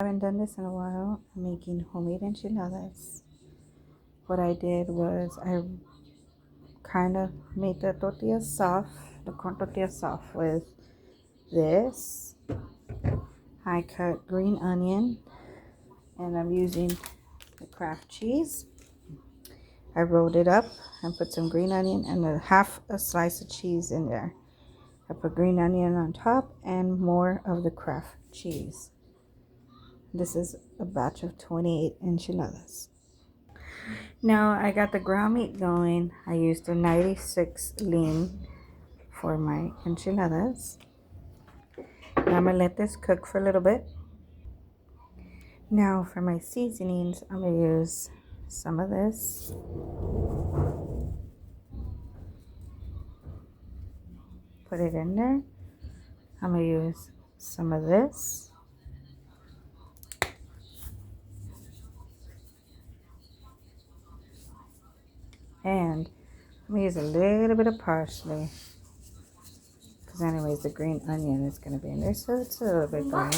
I haven't done this in a while. I'm making homemade enchiladas. What I did was I kind of made the tortillas soft, the corn tortillas soft with this. I cut green onion and I'm using the Kraft cheese. I rolled it up and put some green onion and half a slice of cheese in there. I put green onion on top and more of the Kraft cheese. This is a batch of 28 enchiladas. Now I got the ground meat going. I used a 96 lean for my enchiladas. Now I'm gonna let this cook for a little bit. Now for my seasonings, I'm gonna use some of this. Put it in there. I'm gonna use some of this. And I'm gonna use a little bit of parsley. Because anyways, the green onion is gonna be in there, so it's a little bit going.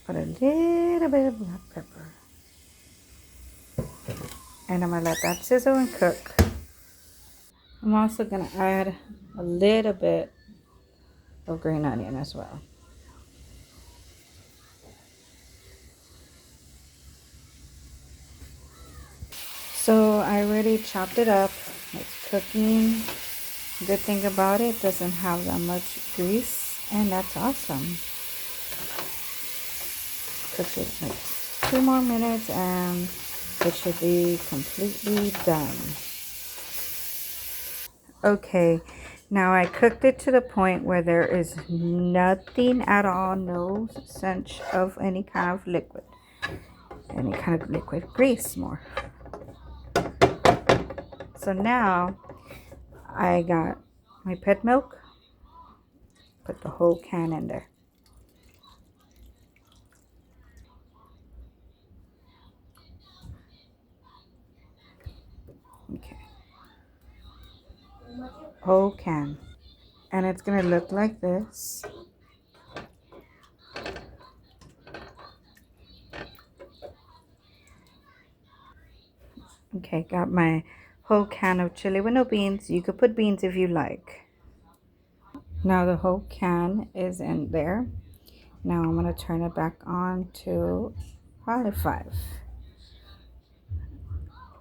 Put a little bit of black pepper. And I'm gonna let that sizzle and cook. I'm also gonna add a little bit of green onion as well. So I already chopped it up. It's cooking. Good thing about it, doesn't have that much grease, and that's awesome. Cook it like 2 more minutes and it should be completely done. Okay, now I cooked it to the point where there is nothing at all, no stench of any kind of liquid, grease more. So now I got my pet milk, put the whole can in there. Okay, whole can. And it's gonna look like this. Okay, got my whole can of chili with no beans. You could put beans if you like. Now the whole can is in there. Now I'm gonna turn it back on to probably 5.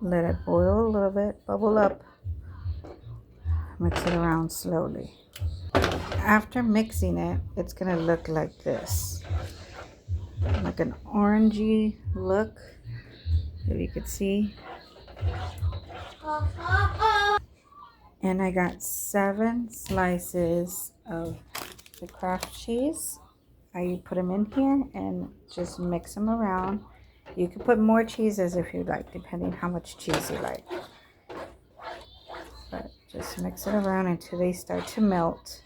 Let it boil a little bit, bubble up. Mix it around slowly. After mixing it, it's gonna look like this. Like an orangey look, if you could see. And I got 7 slices of the Kraft cheese. I put them in here and just mix them around. You can put more cheeses if you like, depending how much cheese you like. But just mix it around until they start to melt.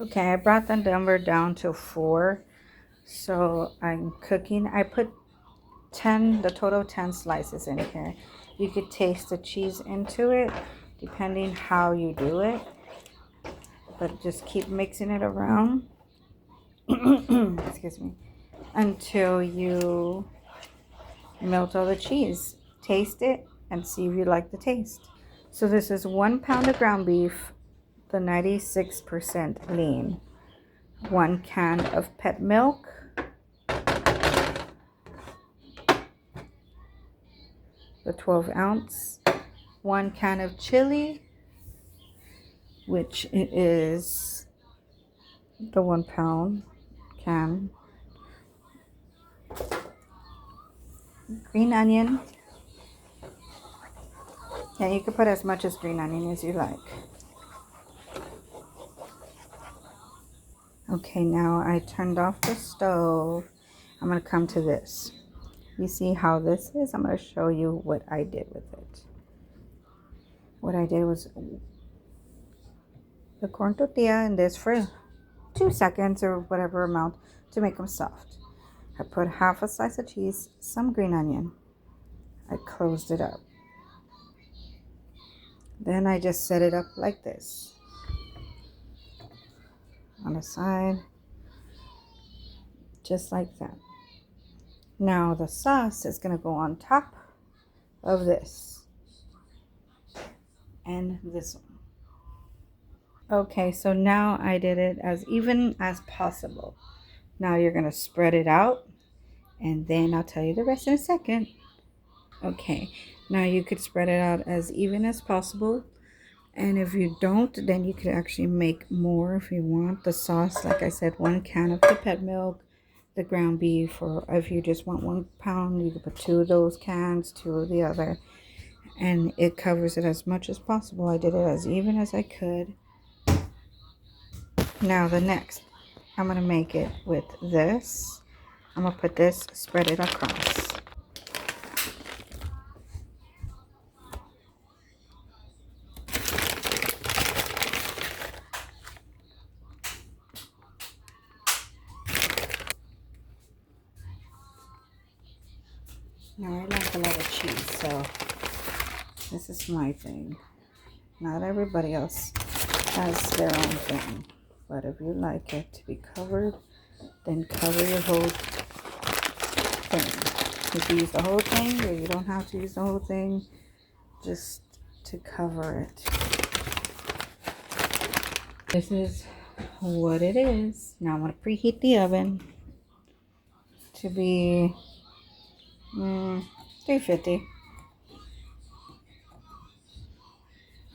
Okay, I brought the number down to 4. So I'm cooking. I put the total 10 slices in here. You could taste the cheese into it, depending how you do it. But just keep mixing it around. Excuse me. Until you melt all the cheese. Taste it and see if you like the taste. So this is 1 pound of ground beef, the 96% lean, 1 can of pet milk, the 12-ounce, 1 can of chili, which it is the 1 pound can, green onion. Yeah, you can put as much as green onion as you like. Okay, now I turned off the stove. I'm going to come to this. You see how this is? I'm going to show you what I did with it. What I did was the corn tortilla in this for 2 seconds or whatever amount to make them soft. I put half a slice of cheese, some green onion. I closed it up. Then I just set it up like this on the side, just like that. Now the sauce is going to go on top of this and this one. Okay, so now I did it as even as possible. Now you're going to spread it out, and then I'll tell you the rest in a second. Okay, now you could spread it out as even as possible. And if you don't, then you could actually make more if you want. The sauce, like I said, 1 can of the pet milk, the ground beef, or if you just want 1 pound, you could put 2 of those cans, 2 of the other. And it covers it as much as possible. I did it as even as I could. Now the next, I'm going to make it with this. I'm going to put this, spread it across. Now I like a lot of cheese, so this is my thing. Not everybody else has their own thing. But if you like it to be covered, then cover your whole thing. You can use the whole thing, or you don't have to use the whole thing, just to cover it. This is what it is. Now I'm going to preheat the oven to be 350,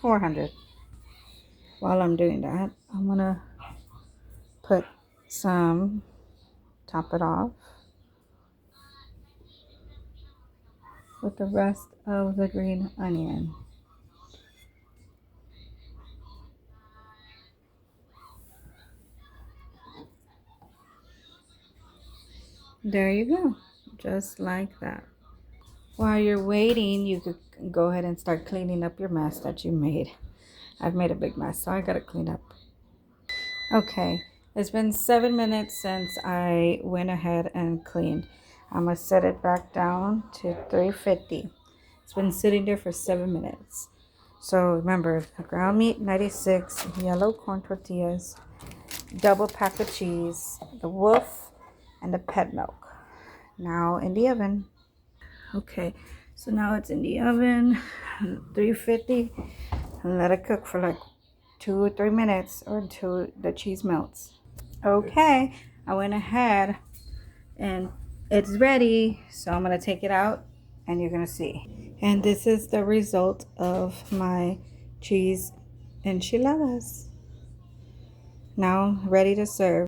400. While I'm doing that, I'm going to put some, top it off with the rest of the green onion. There you go, just like that. While you're waiting, you could go ahead and start cleaning up your mess that you made. I've made a big mess, so I gotta clean up. Okay, it's been 7 minutes since I went ahead and cleaned. I'm gonna set it back down to 350. It's been sitting there for 7 minutes. So remember, the ground meat 96, yellow corn tortillas, double pack of cheese, the wolf, and the pet milk. Now in the oven. Okay, so now it's in the oven, 350, and let it cook for like 2 or 3 minutes or until the cheese melts. Okay, I went ahead and it's ready, so I'm gonna take it out and you're gonna see. And this is the result of my cheese enchiladas. Now ready to serve.